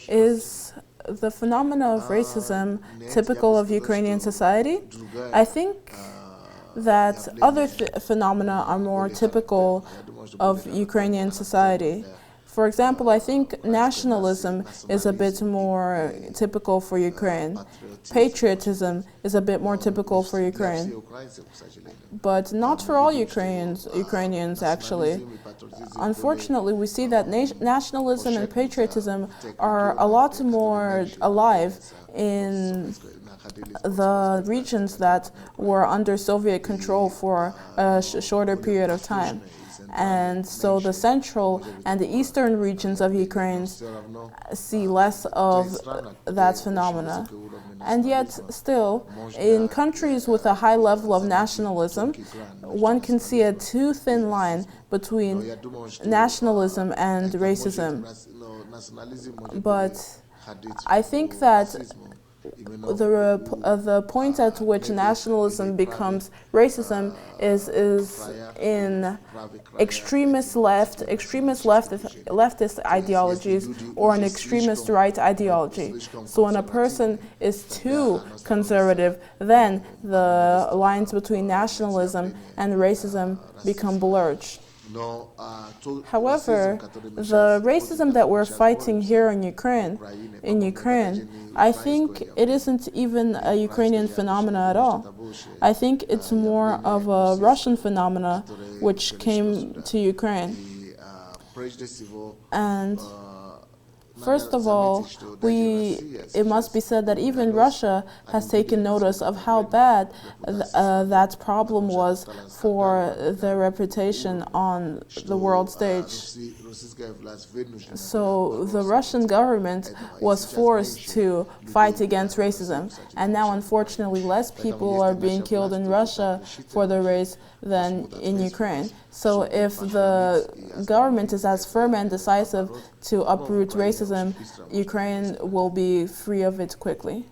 Is the phenomena of racism typical of Ukrainian society? I think that other phenomena are more typical of Ukrainian society. For example, I think nationalism is a bit more typical for Ukraine. Patriotism is a bit more typical for Ukraine. But not for all Ukrainians actually. Unfortunately, we see that nationalism and patriotism are a lot more alive in the regions that were under Soviet control for a shorter period of time. And so the central and the eastern regions of Ukraine see less of that phenomena. And yet still, in countries with a high level of nationalism, one can see a too thin line between nationalism and racism. But I think that the point at which nationalism becomes racism is in extremist leftist ideologies or an extremist right ideology. So when a person is too conservative, then the lines between nationalism and racism become blurred. However, the racism that we're fighting here in Ukraine, I think it isn't even a Ukrainian phenomena at all. I think it's more of a Russian phenomena which came to Ukraine. And first of all, it must be said that even Russia has taken notice of how bad that problem was for their reputation on the world stage. So the Russian government was forced to fight against racism, and now unfortunately less people are being killed in Russia for their race than in Ukraine. So if the government is as firm and decisive to uproot racism, Ukraine will be free of it quickly.